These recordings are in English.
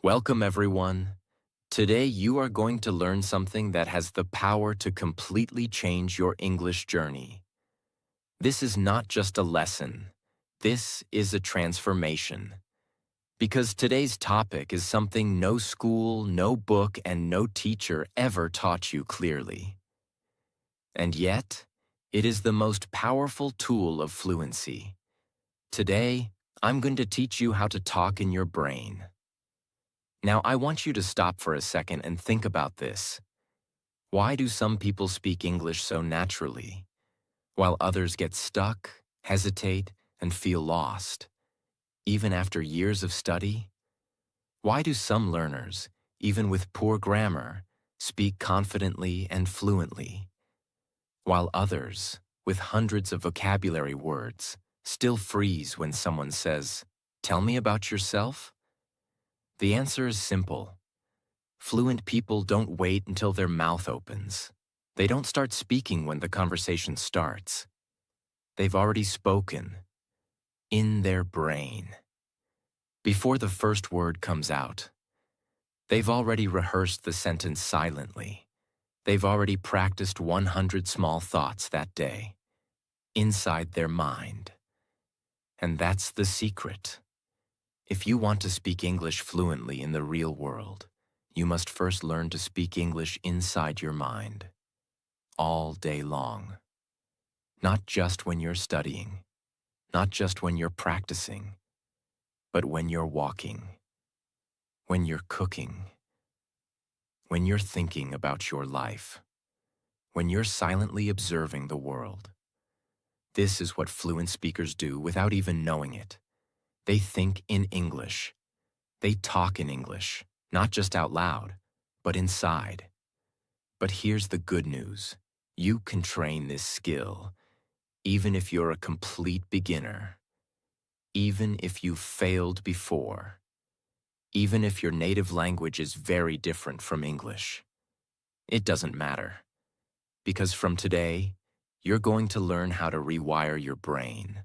Welcome, everyone. Today, you are going to learn something that has the power to completely change your English journey. This is not just a lesson. This is a transformation. Because today's topic is something no school, no book, and no teacher ever taught you clearly. And yet, it is the most powerful tool of fluency. Today, I'm going to teach you how to talk in your brain. Now, I want you to stop for a second and think about this. Why do some people speak English so naturally, while others get stuck, hesitate, and feel lost, even after years of study? Why do some learners, even with poor grammar, speak confidently and fluently, while others, with hundreds of vocabulary words, still freeze when someone says, "Tell me about yourself"? The answer is simple. Fluent people don't wait until their mouth opens. They don't start speaking when the conversation starts. They've already spoken in their brain. Before the first word comes out, they've already rehearsed the sentence silently. They've already practiced 100 small thoughts that day, inside their mind. And that's the secret. If you want to speak English fluently in the real world, you must first learn to speak English inside your mind, all day long. Not just when you're studying, not just when you're practicing, but when you're walking, when you're cooking, when you're thinking about your life, when you're silently observing the world. This is what fluent speakers do without even knowing it. They think in English. They talk in English, not just out loud, but inside. But here's the good news. You can train this skill, even if you're a complete beginner, even if you've failed before, even if your native language is very different from English. It doesn't matter, because from today, you're going to learn how to rewire your brain,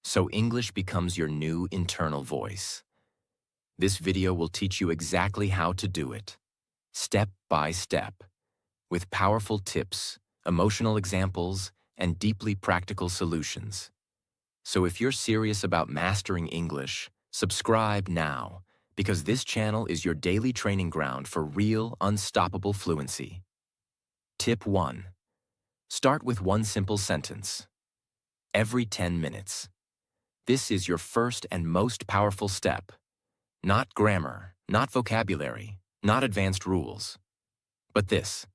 so English becomes your new internal voice. This video will teach you exactly how to do it, step by step, with powerful tips, emotional examples, and deeply practical solutions. So if you're serious about mastering English, subscribe now, because this channel is your daily training ground for real, unstoppable fluency. Tip 1. Start with one simple sentence. Every 10 minutes. This is your first and most powerful step. Not grammar, not vocabulary, not advanced rules. But this.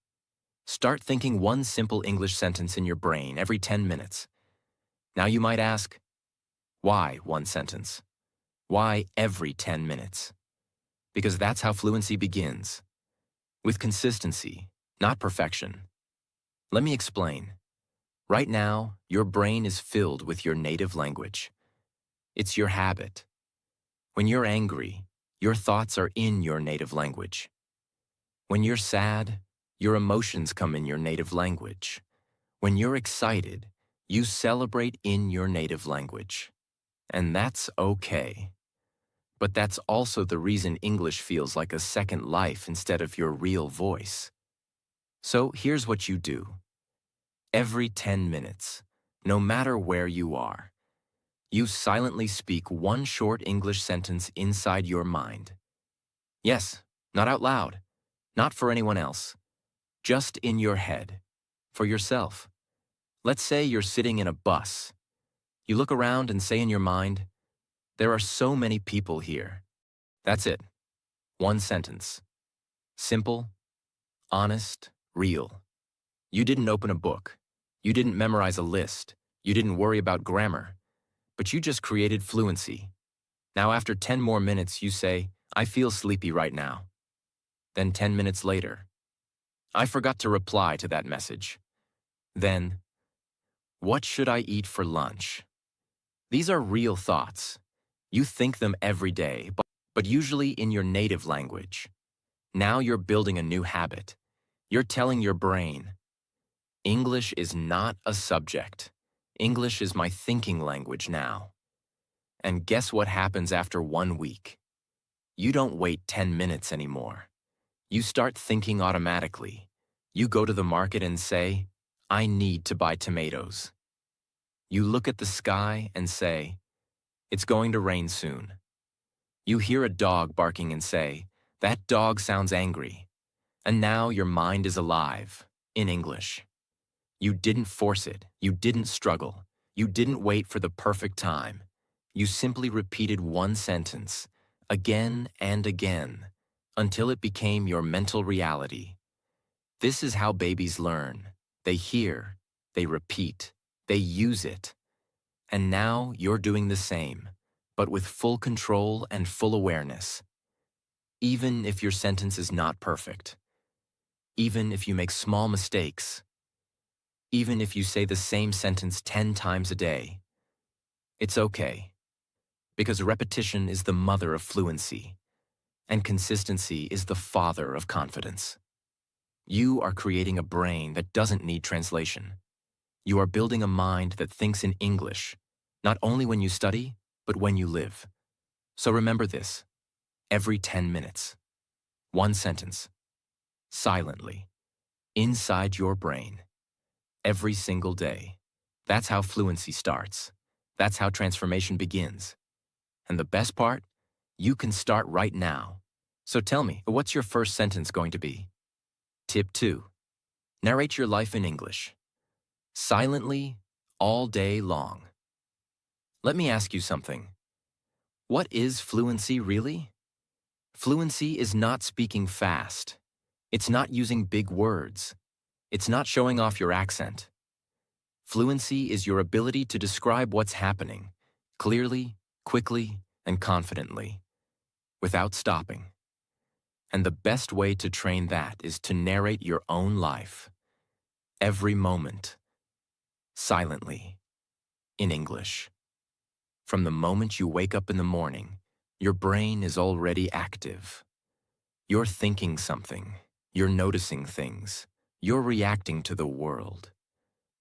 Start thinking one simple English sentence in your brain every 10 minutes. Now you might ask, why one sentence? Why every 10 minutes? Because that's how fluency begins. With consistency, not perfection. Let me explain. Right now, your brain is filled with your native language. It's your habit. When you're angry, your thoughts are in your native language. When you're sad, your emotions come in your native language. When you're excited, you celebrate in your native language. And that's okay. But that's also the reason English feels like a second life instead of your real voice. So here's what you do. Every 10 minutes, no matter where you are, you silently speak one short English sentence inside your mind. Yes, not out loud, not for anyone else, just in your head, for yourself. Let's say you're sitting in a bus. You look around and say in your mind, "There are so many people here." That's it. One sentence. Simple, honest, real. You didn't open a book. You didn't memorize a list. You didn't worry about grammar. But you just created fluency. Now after 10 more minutes, you say, "I feel sleepy right now." Then 10 minutes later, "I forgot to reply to that message." Then, "What should I eat for lunch?" These are real thoughts. You think them every day, but usually in your native language. Now you're building a new habit. You're telling your brain, English is not a subject. English is my thinking language now. And guess what happens after 1 week? You don't wait 10 minutes anymore. You start thinking automatically. You go to the market and say, I need to buy tomatoes. You look at the sky and say, it's going to rain soon. You hear a dog barking and say, that dog sounds angry. And now your mind is alive, in English. You didn't force it. You didn't struggle. You didn't wait for the perfect time. You simply repeated one sentence, again and again, until it became your mental reality. This is how babies learn. They hear, they repeat, they use it. And now you're doing the same, but with full control and full awareness. Even if your sentence is not perfect. Even if you make small mistakes. Even if you say the same sentence 10 times a day. It's okay. Because repetition is the mother of fluency, and consistency is the father of confidence. You are creating a brain that doesn't need translation. You are building a mind that thinks in English, not only when you study, but when you live. So remember this, every 10 minutes, one sentence, silently, inside your brain, every single day. That's how fluency starts. That's how transformation begins. And the best part? You can start right now. So tell me, what's your first sentence going to be? Tip 2. Narrate your life in English. Silently, all day long. Let me ask you something. What is fluency really? Fluency is not speaking fast. It's not using big words. It's not showing off your accent. Fluency is your ability to describe what's happening, clearly, quickly, and confidently, without stopping. And the best way to train that is to narrate your own life, every moment, silently, in English. From the moment you wake up in the morning, your brain is already active. You're thinking something, you're noticing things, you're reacting to the world.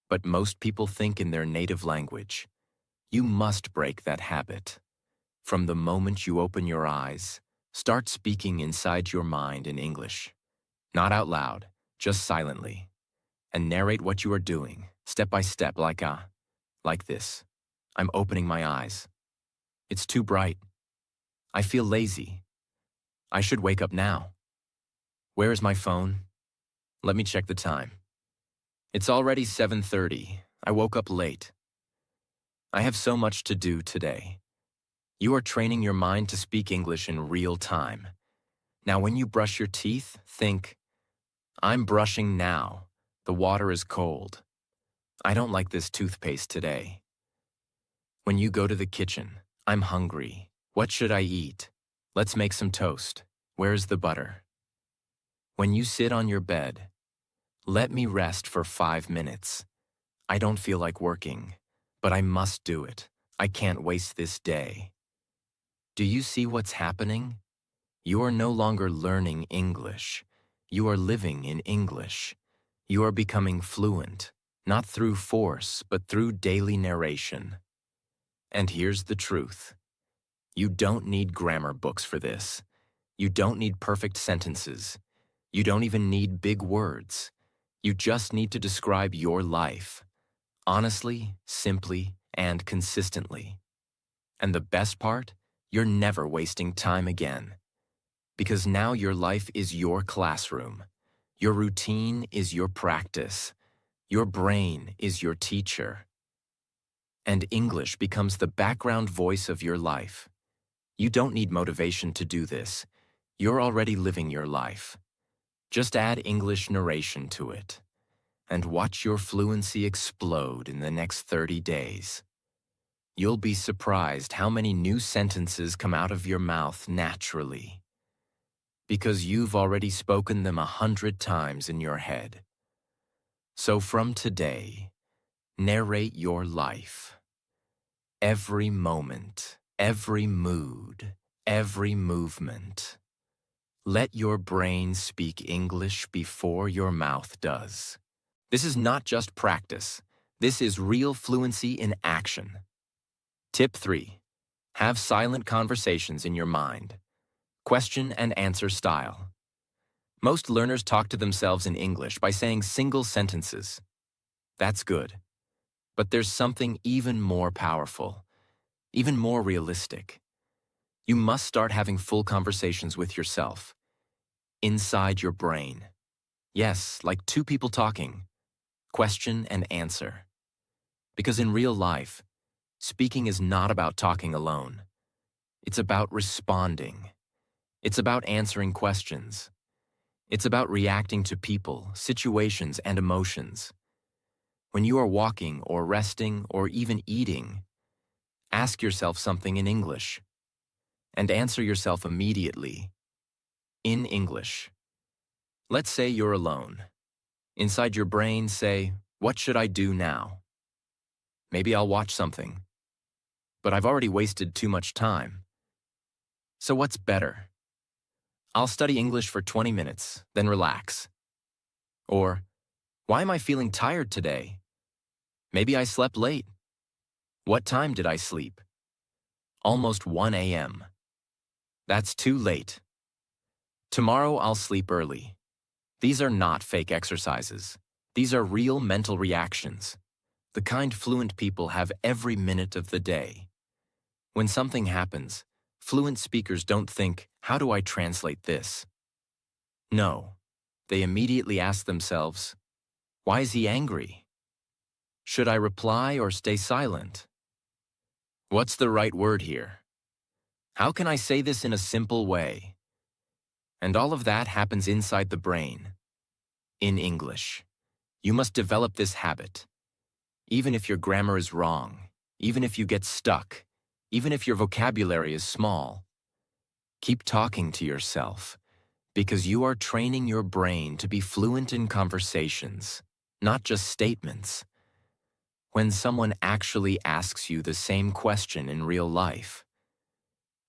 But most people think in their native language. You must break that habit. From the moment you open your eyes, start speaking inside your mind in English. Not out loud, just silently. And narrate what you are doing, step by step, like this. I'm opening my eyes. It's too bright. I feel lazy. I should wake up now. Where is my phone? Let me check the time. It's already 7:30. I woke up late. I have so much to do today. You are training your mind to speak English in real time. Now when you brush your teeth, think, I'm brushing now. The water is cold. I don't like this toothpaste today. When you go to the kitchen, I'm hungry. What should I eat? Let's make some toast. Where's the butter? When you sit on your bed, let me rest for 5 minutes. I don't feel like working, but I must do it. I can't waste this day. Do you see what's happening? You are no longer learning English. You are living in English. You are becoming fluent, not through force, but through daily narration. And here's the truth. You don't need grammar books for this. You don't need perfect sentences. You don't even need big words. You just need to describe your life, honestly, simply, and consistently. And the best part? You're never wasting time again. Because now your life is your classroom. Your routine is your practice. Your brain is your teacher. And English becomes the background voice of your life. You don't need motivation to do this. You're already living your life. Just add English narration to it. And watch your fluency explode in the next 30 days. You'll be surprised how many new sentences come out of your mouth naturally. Because you've already spoken them 100 times in your head. So from today, narrate your life. Every moment, every mood, every movement. Let your brain speak English before your mouth does. This is not just practice. This is real fluency in action. Tip 3. Have silent conversations in your mind. question and answer style. Most learners talk to themselves in English by saying single sentences. That's good. But there's something even more powerful, even more realistic. You must start having full conversations with yourself, inside your brain. Yes, like two people talking, question and answer. Because in real life, speaking is not about talking alone. It's about responding. It's about answering questions. It's about reacting to people, situations, and emotions. When you are walking or resting or even eating, ask yourself something in English and answer yourself immediately in English. Let's say you're alone. Inside your brain, say, "What should I do now?" Maybe I'll watch something. But I've already wasted too much time. So what's better? I'll study English for 20 minutes, then relax. Or, why am I feeling tired today? Maybe I slept late. What time did I sleep? Almost 1 a.m. That's too late. Tomorrow I'll sleep early. These are not fake exercises. These are real mental reactions, the kind fluent people have every minute of the day. When something happens, fluent speakers don't think, "How do I translate this?" No, they immediately ask themselves, "Why is he angry? Should I reply or stay silent? What's the right word here? How can I say this in a simple way?" And all of that happens inside the brain, in English. You must develop this habit. Even if your grammar is wrong, even if you get stuck, even if your vocabulary is small, keep talking to yourself, because you are training your brain to be fluent in conversations, not just statements. When someone actually asks you the same question in real life,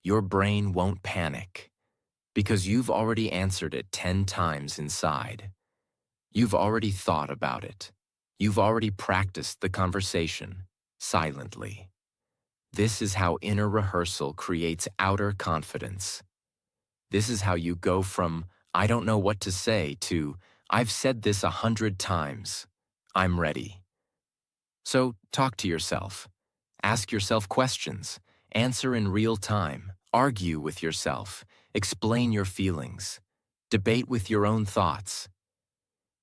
your brain won't panic, because you've already answered it 10 times inside. You've already thought about it. You've already practiced the conversation, silently. This is how inner rehearsal creates outer confidence. This is how you go from, "I don't know what to say," to, "I've said this 100 times. I'm ready." So talk to yourself. Ask yourself questions. Answer in real time. Argue with yourself. Explain your feelings. Debate with your own thoughts.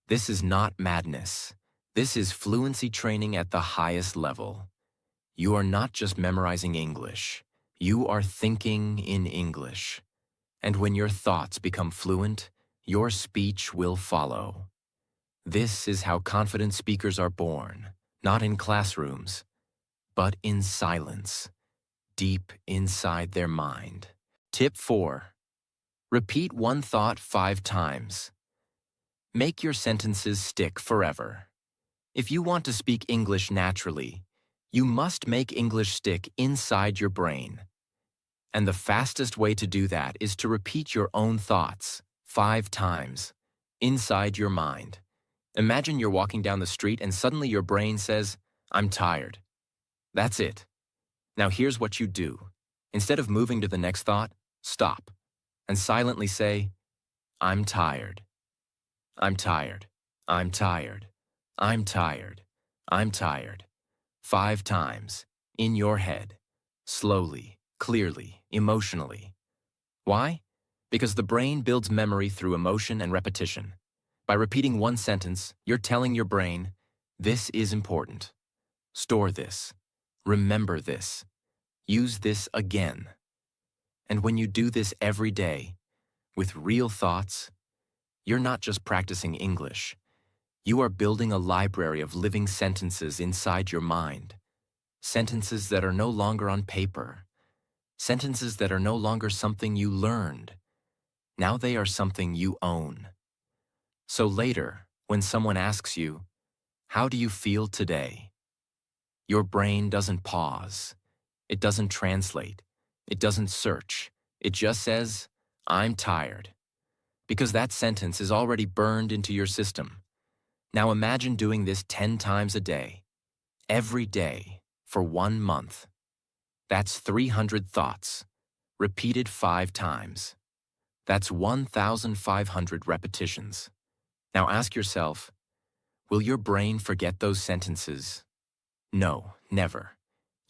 This is not madness. This is fluency training at the highest level. You are not just memorizing English. You are thinking in English. And when your thoughts become fluent, your speech will follow. This is how confident speakers are born, not in classrooms, but in silence, deep inside their mind. Tip 4. Repeat one thought 5 times. Make your sentences stick forever. If you want to speak English naturally, you must make English stick inside your brain. And the fastest way to do that is to repeat your own thoughts 5 times inside your mind. Imagine you're walking down the street and suddenly your brain says, "I'm tired." That's it. Now here's what you do. Instead of moving to the next thought, stop and silently say, "I'm tired. I'm tired. I'm tired. I'm tired. I'm tired." 5 times, in your head, slowly, clearly, emotionally. Why? Because the brain builds memory through emotion and repetition. By repeating one sentence, you're telling your brain, "This is important. Store this. Remember this. Use this again." And when you do this every day, with real thoughts, you're not just practicing English. You are building a library of living sentences inside your mind. Sentences that are no longer on paper. Sentences that are no longer something you learned. Now they are something you own. So later, when someone asks you, "How do you feel today?" your brain doesn't pause. It doesn't translate. It doesn't search. It just says, "I'm tired." Because that sentence is already burned into your system. Now imagine doing this 10 times a day, every day, for 1 month. That's 300 thoughts, repeated 5 times. That's 1,500 repetitions. Now ask yourself, will your brain forget those sentences? No, never.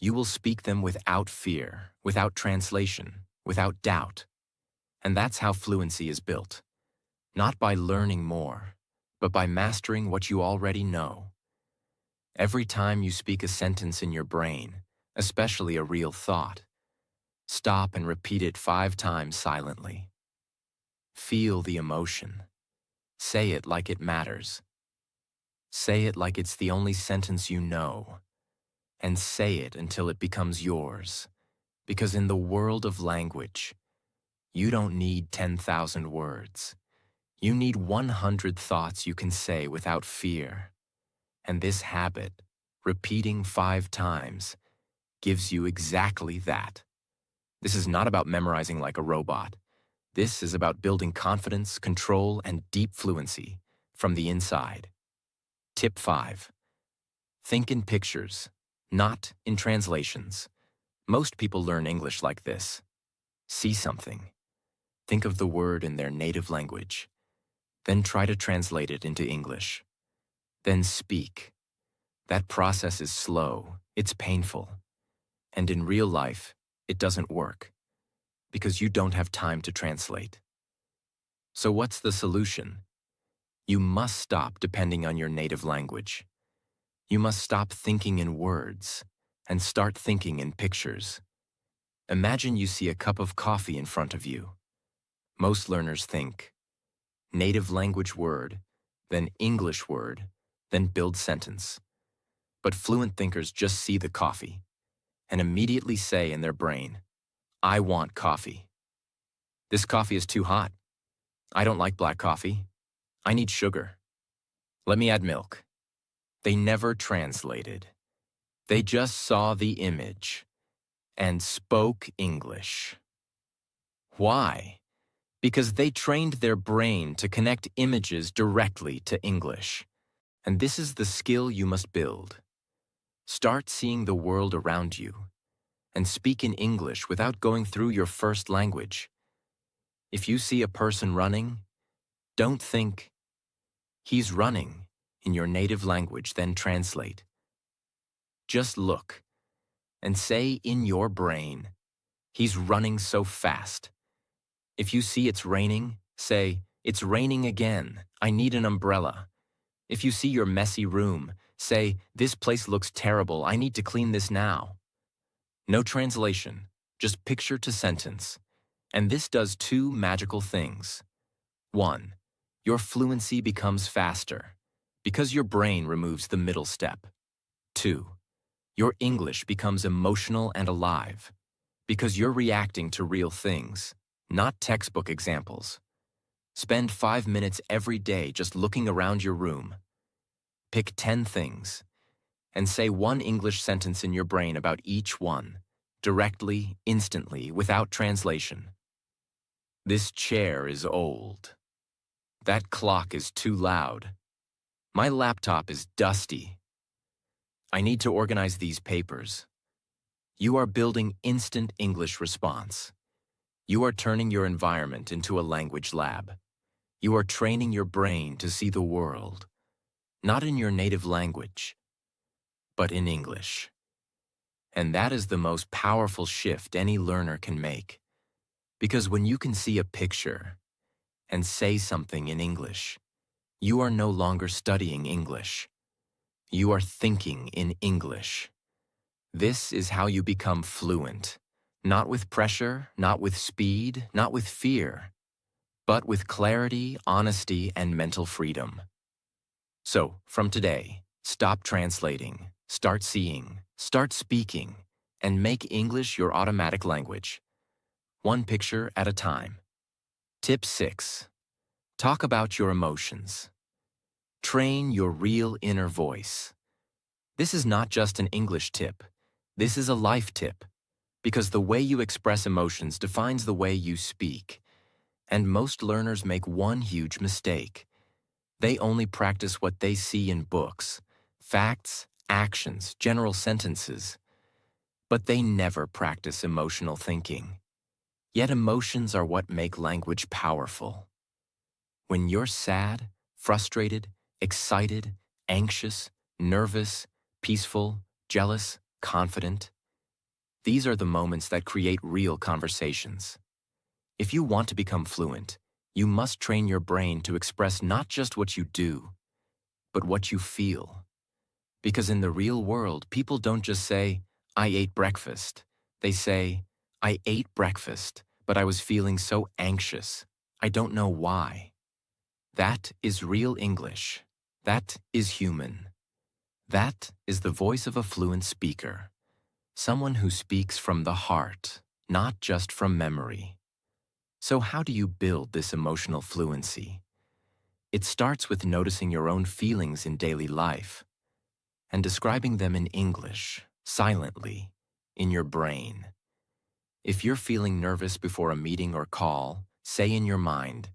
You will speak them without fear, without translation, without doubt. And that's how fluency is built. Not by learning more, but by mastering what you already know. Every time you speak a sentence in your brain, especially a real thought, stop and repeat it 5 times silently. Feel the emotion. Say it like it matters. Say it like it's the only sentence you know. And say it until it becomes yours. Because in the world of language, you don't need 10,000 words. You need 100 thoughts you can say without fear. And this habit, repeating 5 times, gives you exactly that. This is not about memorizing like a robot. This is about building confidence, control, and deep fluency from the inside. Tip 5. Think in pictures, not in translations. Most people learn English like this. See something. Think of the word in their native language. Then try to translate it into English. Then speak. That process is slow, it's painful. And in real life, it doesn't work. Because you don't have time to translate. So what's the solution? You must stop depending on your native language. You must stop thinking in words and start thinking in pictures. Imagine you see a cup of coffee in front of you. Most learners think native language word, then English word, then build sentence. But fluent thinkers just see the coffee and immediately say in their brain, I want coffee. This coffee is too hot. I don't like black coffee. I need sugar. Let me add milk. They never translated. They just saw the image and spoke English. Why? Because they trained their brain to connect images directly to English. And this is the skill you must build. Start seeing the world around you and speak in English without going through your first language. If you see a person running, don't think, he's running, in your native language, then translate. Just look and say in your brain, he's running so fast. If you see it's raining, say, it's raining again, I need an umbrella. If you see your messy room, say, this place looks terrible, I need to clean this now. No translation, just picture to sentence. And this does 2 magical things. 1, your fluency becomes faster because your brain removes the middle step. 2, your English becomes emotional and alive because you're reacting to real things, not textbook examples. Spend 5 minutes every day just looking around your room. Pick 10 things and say 1 English sentence in your brain about each one, directly, instantly, without translation. This chair is old. That clock is too loud. My laptop is dusty. I need to organize these papers. You are building instant English response. You are turning your environment into a language lab. You are training your brain to see the world, not in your native language, but in English. And that is the most powerful shift any learner can make. Because when you can see a picture and say something in English, you are no longer studying English. You are thinking in English. This is how you become fluent. Not with pressure, not with speed, not with fear, but with clarity, honesty, and mental freedom. So, from today, stop translating, start seeing, start speaking, and make English your automatic language. 1 picture at a time. Tip 6. Talk about your emotions. Train your real inner voice. This is not just an English tip. This is a life tip. Because the way you express emotions defines the way you speak. And most learners make one huge mistake. They only practice what they see in books, facts, actions, general sentences. But they never practice emotional thinking. Yet emotions are what make language powerful. When you're sad, frustrated, excited, anxious, nervous, peaceful, jealous, confident, these are the moments that create real conversations. If you want to become fluent, you must train your brain to express not just what you do, but what you feel. Because in the real world, people don't just say, I ate breakfast. They say, I ate breakfast, but I was feeling so anxious. I don't know why. That is real English. That is human. That is the voice of a fluent speaker. Someone who speaks from the heart, not just from memory. So how do you build this emotional fluency? It starts with noticing your own feelings in daily life and describing them in English, silently, in your brain. If you're feeling nervous before a meeting or call, say in your mind,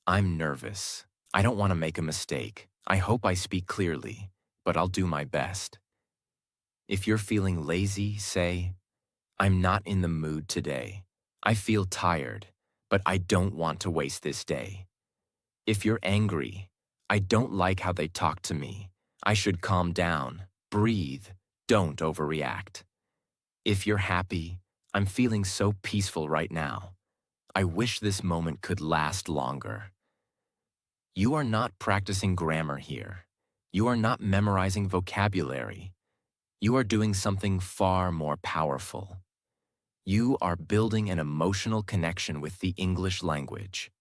I'm nervous. I don't want to make a mistake. I hope I speak clearly, but I'll do my best. If you're feeling lazy, say, I'm not in the mood today. I feel tired, but I don't want to waste this day. If you're angry, I don't like how they talk to me. I should calm down, breathe, don't overreact. If you're happy, I'm feeling so peaceful right now. I wish this moment could last longer. You are not practicing grammar here. You are not memorizing vocabulary. You are doing something far more powerful. You are building an emotional connection with the English language.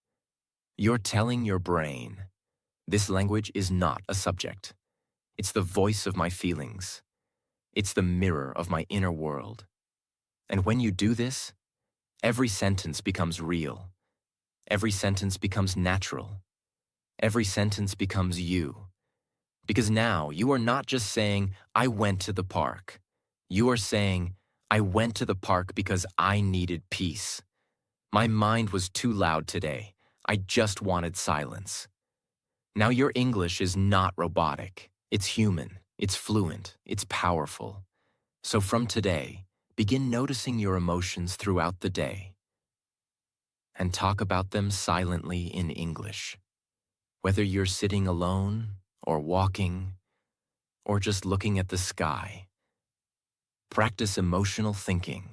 You're telling your brain, this language is not a subject. It's the voice of my feelings. It's the mirror of my inner world. And when you do this, every sentence becomes real. Every sentence becomes natural. Every sentence becomes you. Because now you are not just saying, I went to the park. You are saying, I went to the park because I needed peace. My mind was too loud today. I just wanted silence. Now your English is not robotic. It's human. It's fluent. It's powerful. So from today, begin noticing your emotions throughout the day and talk about them silently in English. Whether you're sitting alone or walking or just looking at the sky, practice emotional thinking.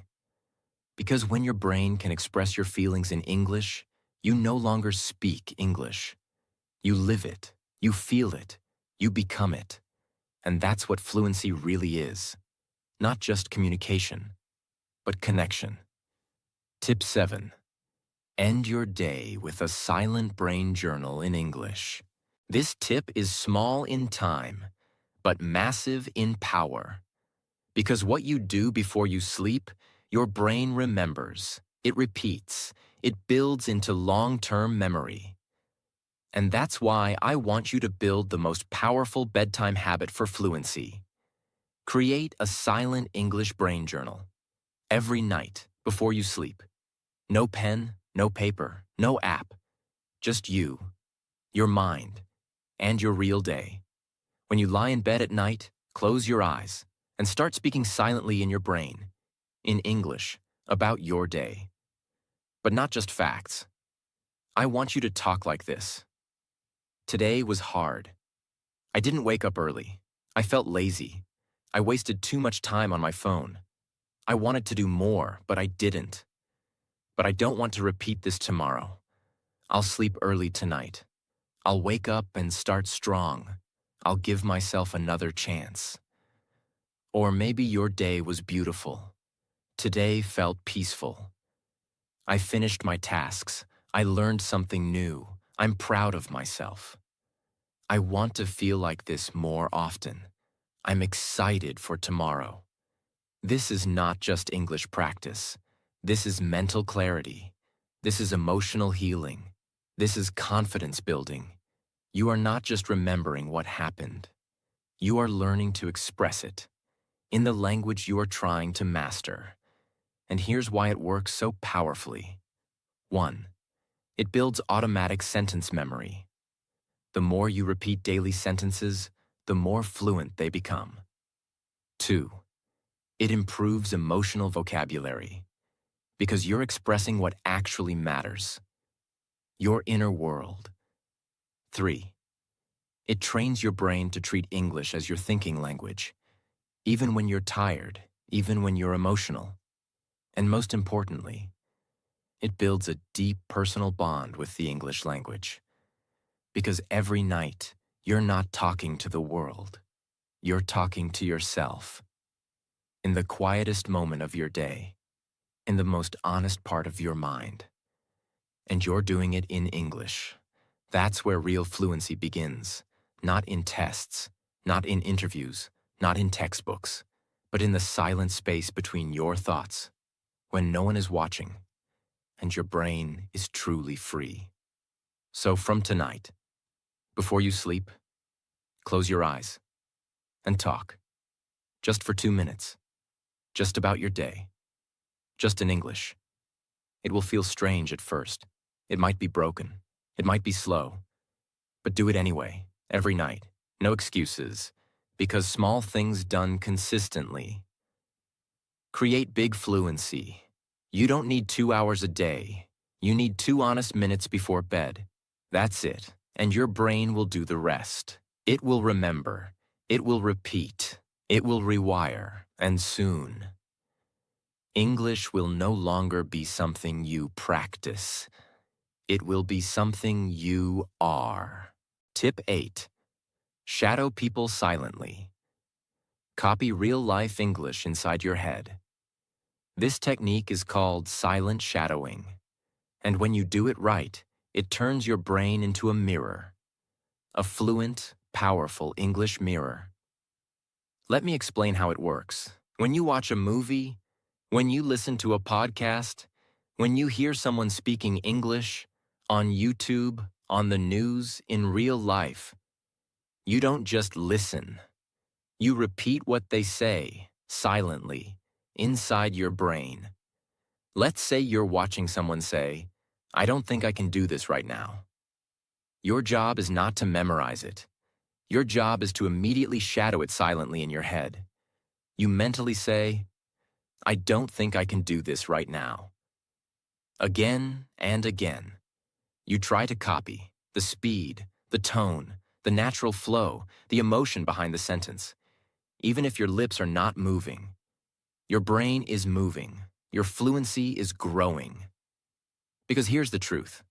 Because when your brain can express your feelings in English, you no longer speak English. You live it, you feel it, you become it. And that's what fluency really is. Not just communication, but connection. Tip 7. End your day with a silent brain journal in English. This tip is small in time, but massive in power. Because what you do before you sleep, your brain remembers, it repeats, it builds into long-term memory. And that's why I want you to build the most powerful bedtime habit for fluency. Create a silent English brain journal every night before you sleep. No pen, no paper, no app, just you, your mind, and your real day. When you lie in bed at night, close your eyes and start speaking silently in your brain, in English, about your day. But not just facts. I want you to talk like this. Today was hard. I didn't wake up early. I felt lazy. I wasted too much time on my phone. I wanted to do more, but I didn't. But I don't want to repeat this tomorrow. I'll sleep early tonight. I'll wake up and start strong. I'll give myself another chance. Or maybe your day was beautiful. Today felt peaceful. I finished my tasks. I learned something new. I'm proud of myself. I want to feel like this more often. I'm excited for tomorrow. This is not just English practice. This is mental clarity. This is emotional healing. This is confidence building. You are not just remembering what happened. You are learning to express it in the language you are trying to master. And here's why it works so powerfully. 1. It builds automatic sentence memory. The more you repeat daily sentences, the more fluent they become. 2. It improves emotional vocabulary. because you're expressing what actually matters, your inner world. 3. It trains your brain to treat English as your thinking language, even when you're tired, even when you're emotional. And most importantly, it builds a deep personal bond with the English language. Because every night, you're not talking to the world. You're talking to yourself. In the quietest moment of your day, in the most honest part of your mind. And you're doing it in English. That's where real fluency begins. Not in tests, not in interviews, not in textbooks, but in the silent space between your thoughts, when no one is watching, and your brain is truly free. So from tonight, before you sleep, close your eyes and talk. Just for 2 minutes. Just about your day. Just in English. It will feel strange at first. It might be broken. It might be slow. But do it anyway, every night. No excuses. Because small things done consistently create big fluency. You don't need 2 hours a day. You need 2 honest minutes before bed. That's it. And your brain will do the rest. It will remember. It will repeat. It will rewire. And soon, English will no longer be something you practice. It will be something you are. Tip 8. Shadow people silently. Copy real-life English inside your head. This technique is called silent shadowing. And when you do it right, it turns your brain into a mirror. A fluent, powerful English mirror. Let me explain how it works. When you watch a movie, when you listen to a podcast, when you hear someone speaking English, on YouTube, on the news, in real life, you don't just listen. You repeat what they say, silently, inside your brain. Let's say you're watching someone say, "I don't think I can do this right now." Your job is not to memorize it. Your job is to immediately shadow it silently in your head. You mentally say, "I don't think I can do this right now." Again and again. You try to copy the speed, the tone, the natural flow, the emotion behind the sentence. Even if your lips are not moving, your brain is moving. Your fluency is growing. Because here's the truth.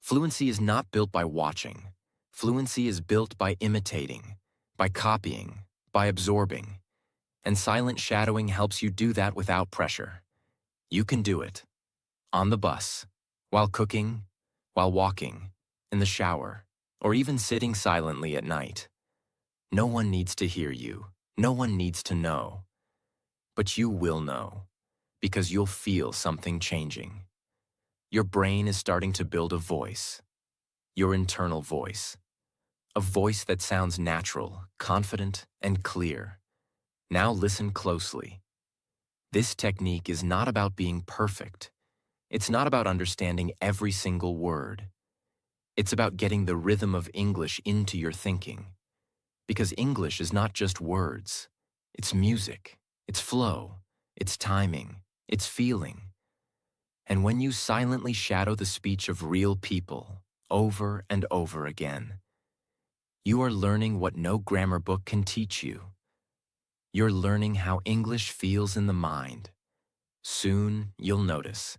Fluency is not built by watching. Fluency is built by imitating, by copying, by absorbing. And silent shadowing helps you do that without pressure. You can do it. On the bus, while cooking, while walking, in the shower, or even sitting silently at night. No one needs to hear you. No one needs to know. But you will know, because you'll feel something changing. Your brain is starting to build a voice, your internal voice. A voice that sounds natural, confident, and clear. Now listen closely. This technique is not about being perfect. It's not about understanding every single word. It's about getting the rhythm of English into your thinking. Because English is not just words. It's music, it's flow, it's timing, it's feeling. And when you silently shadow the speech of real people over and over again, you are learning what no grammar book can teach you. You're learning how English feels in the mind. Soon, you'll notice.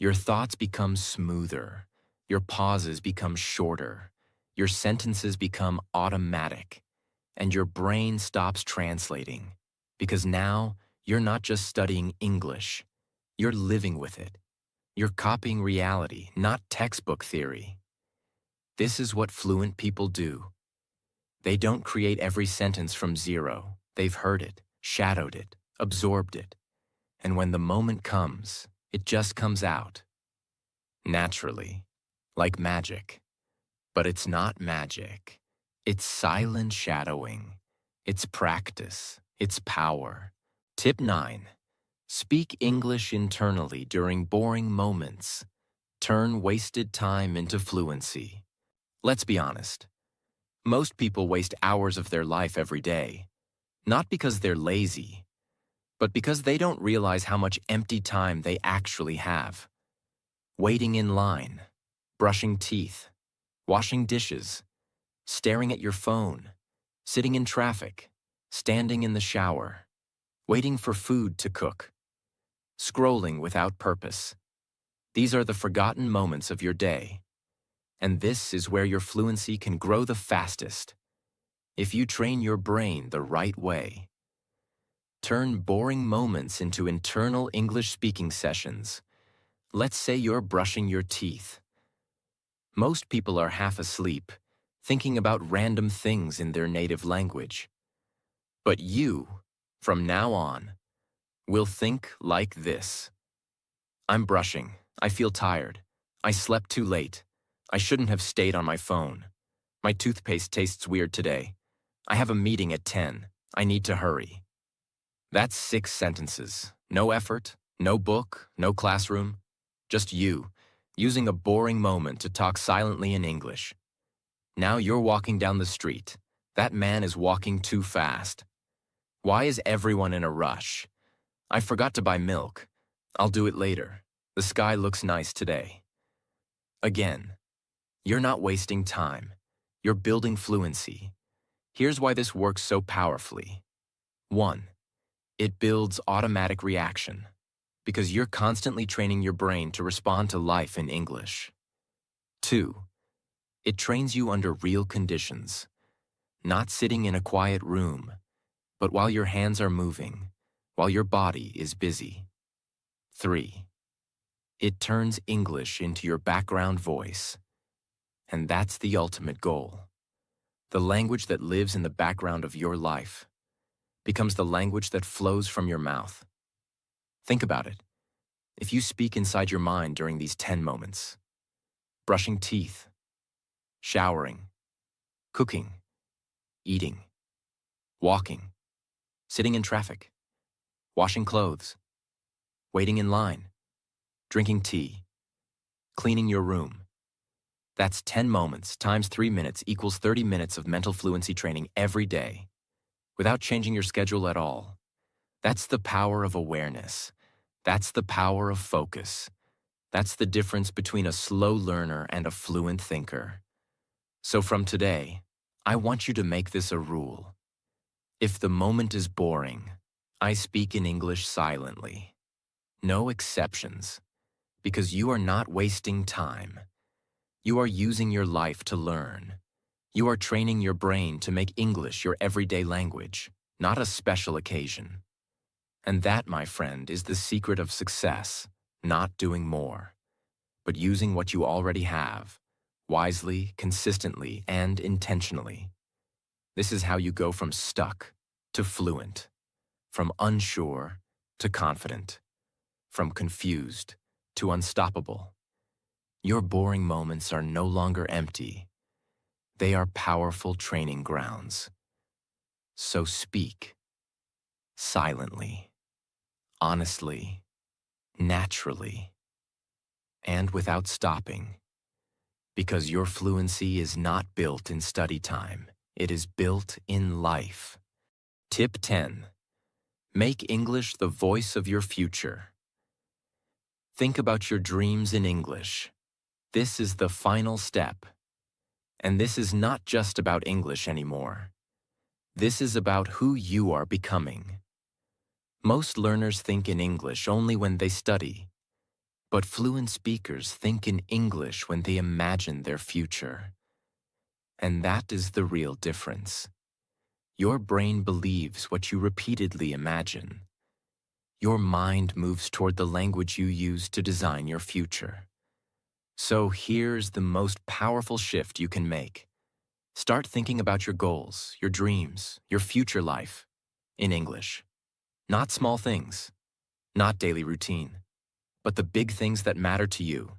Your thoughts become smoother. Your pauses become shorter. Your sentences become automatic. And your brain stops translating. Because now, you're not just studying English. You're living with it. You're copying reality, not textbook theory. This is what fluent people do. They don't create every sentence from zero. They've heard it, shadowed it, absorbed it. And when the moment comes, it just comes out. Naturally, like magic. But it's not magic. It's silent shadowing. It's practice. It's power. Tip 9. Speak English internally during boring moments. Turn wasted time into fluency. Let's be honest. Most people waste hours of their life every day. Not because they're lazy, but because they don't realize how much empty time they actually have. Waiting in line, brushing teeth, washing dishes, staring at your phone, sitting in traffic, standing in the shower, waiting for food to cook, scrolling without purpose. These are the forgotten moments of your day. And this is where your fluency can grow the fastest. If you train your brain the right way. Turn boring moments into internal English speaking sessions. Let's say you're brushing your teeth. Most people are half asleep, thinking about random things in their native language. But you, from now on, will think like this. I'm brushing. I feel tired. I slept too late. I shouldn't have stayed on my phone. My toothpaste tastes weird today. I have a meeting at 10. I need to hurry. That's 6 sentences. No effort, no book, no classroom. Just you, using a boring moment to talk silently in English. Now you're walking down the street. That man is walking too fast. Why is everyone in a rush? I forgot to buy milk. I'll do it later. The sky looks nice today. Again, you're not wasting time. You're building fluency. Here's why this works so powerfully. 1. It builds automatic reaction, because you're constantly training your brain to respond to life in English. 2. It trains you under real conditions, not sitting in a quiet room, but while your hands are moving, while your body is busy. 3. It turns English into your background voice, and that's the ultimate goal. The language that lives in the background of your life becomes the language that flows from your mouth. Think about it. If you speak inside your mind during these 10 moments, brushing teeth, showering, cooking, eating, walking, sitting in traffic, washing clothes, waiting in line, drinking tea, cleaning your room. That's 10 moments times 3 minutes equals 30 minutes of mental fluency training every day, without changing your schedule at all. That's the power of awareness. That's the power of focus. That's the difference between a slow learner and a fluent thinker. So from today, I want you to make this a rule. If the moment is boring, I speak in English silently. No exceptions, because you are not wasting time. You are using your life to learn. You are training your brain to make English your everyday language, not a special occasion. And that, my friend, is the secret of success, not doing more, but using what you already have, wisely, consistently, and intentionally. This is how you go from stuck to fluent, from unsure to confident, from confused to unstoppable. Your boring moments are no longer empty. They are powerful training grounds. So speak silently, honestly, naturally, and without stopping, because your fluency is not built in study time. It is built in life. Tip 10. Make English the voice of your future. Think about your dreams in English. This is the final step. And this is not just about English anymore. This is about who you are becoming. Most learners think in English only when they study, but fluent speakers think in English when they imagine their future. And that is the real difference. Your brain believes what you repeatedly imagine. Your mind moves toward the language you use to design your future. So here's the most powerful shift you can make. Start thinking about your goals, your dreams, your future life in English. Not small things, not daily routine, but the big things that matter to you.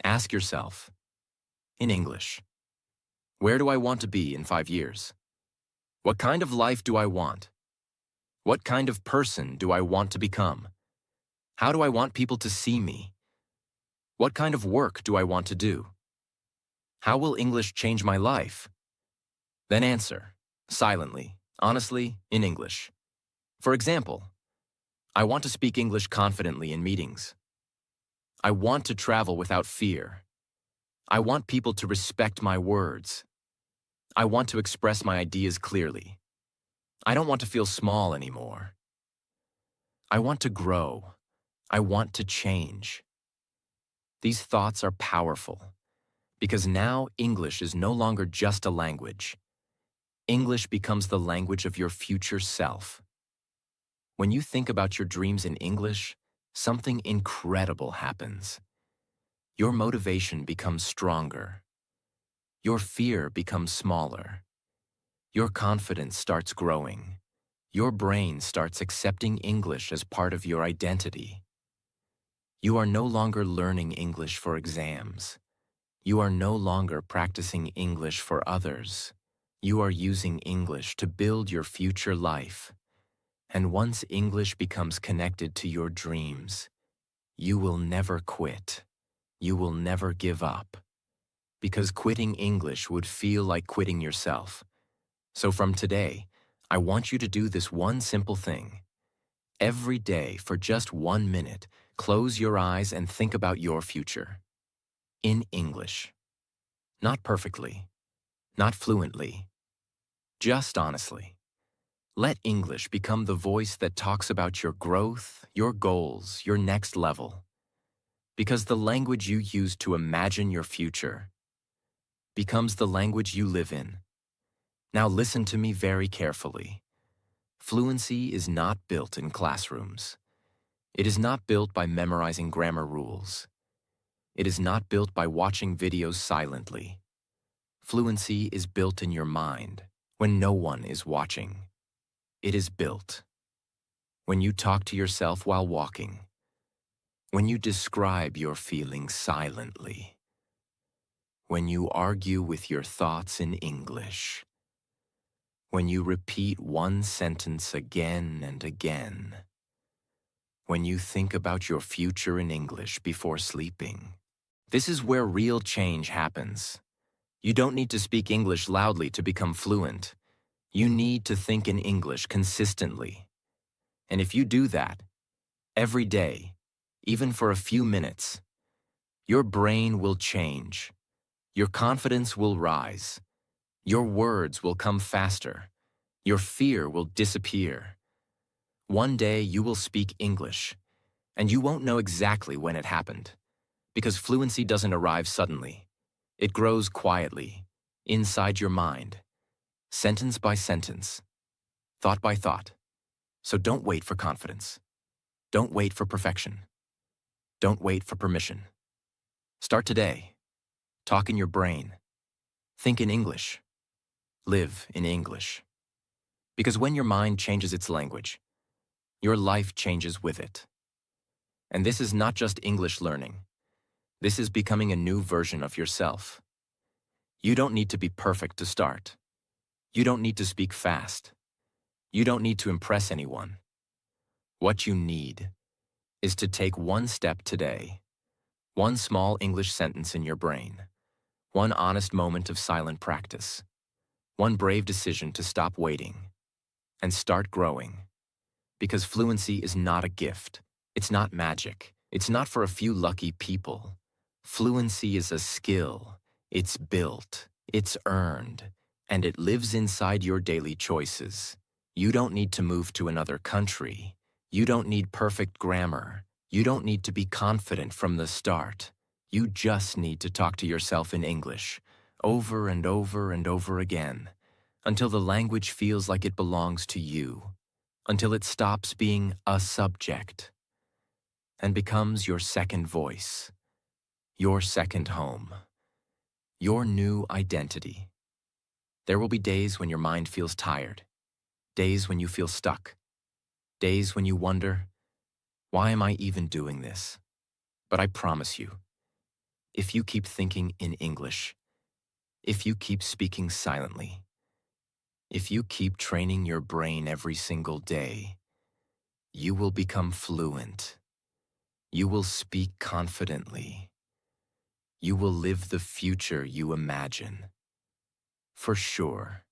Ask yourself, in English, where do I want to be in 5 years? What kind of life do I want? What kind of person do I want to become? How do I want people to see me? What kind of work do I want to do? How will English change my life? Then answer, silently, honestly, in English. For example, I want to speak English confidently in meetings. I want to travel without fear. I want people to respect my words. I want to express my ideas clearly. I don't want to feel small anymore. I want to grow. I want to change. These thoughts are powerful because now English is no longer just a language. English becomes the language of your future self. When you think about your dreams in English, something incredible happens. Your motivation becomes stronger. Your fear becomes smaller. Your confidence starts growing. Your brain starts accepting English as part of your identity. You are no longer learning English for exams. You are no longer practicing English for others. You are using English to build your future life. And once English becomes connected to your dreams, you will never quit. You will never give up. Because quitting English would feel like quitting yourself. So from today, I want you to do this one simple thing. Every day, for just 1 minute, close your eyes and think about your future. In English. Not perfectly. Not fluently. Just honestly. Let English become the voice that talks about your growth, your goals, your next level. Because the language you use to imagine your future becomes the language you live in. Now listen to me very carefully. Fluency is not built in classrooms. It is not built by memorizing grammar rules. It is not built by watching videos silently. Fluency is built in your mind when no one is watching. It is built when you talk to yourself while walking, when you describe your feelings silently, when you argue with your thoughts in English, when you repeat one sentence again and again, when you think about your future in English before sleeping. This is where real change happens. You don't need to speak English loudly to become fluent. You need to think in English consistently. And if you do that, every day, even for a few minutes, your brain will change. Your confidence will rise. Your words will come faster. Your fear will disappear. One day you will speak English, and you won't know exactly when it happened, because fluency doesn't arrive suddenly. It grows quietly, inside your mind, sentence by sentence, thought by thought. So don't wait for confidence. Don't wait for perfection. Don't wait for permission. Start today. Talk in your brain. Think in English. Live in English. Because when your mind changes its language, your life changes with it. And this is not just English learning. This is becoming a new version of yourself. You don't need to be perfect to start. You don't need to speak fast. You don't need to impress anyone. What you need is to take one step today, one small English sentence in your brain, one honest moment of silent practice, one brave decision to stop waiting and start growing. Because fluency is not a gift. It's not magic. It's not for a few lucky people. Fluency is a skill. It's built. It's earned. And it lives inside your daily choices. You don't need to move to another country. You don't need perfect grammar. You don't need to be confident from the start. You just need to talk to yourself in English, over and over and over again, until the language feels like it belongs to you, until it stops being a subject and becomes your second voice, your second home, your new identity. There will be days when your mind feels tired, days when you feel stuck, days when you wonder, why am I even doing this? But I promise you, if you keep thinking in English, if you keep speaking silently, if you keep training your brain every single day, you will become fluent. You will speak confidently. You will live the future you imagine. For sure.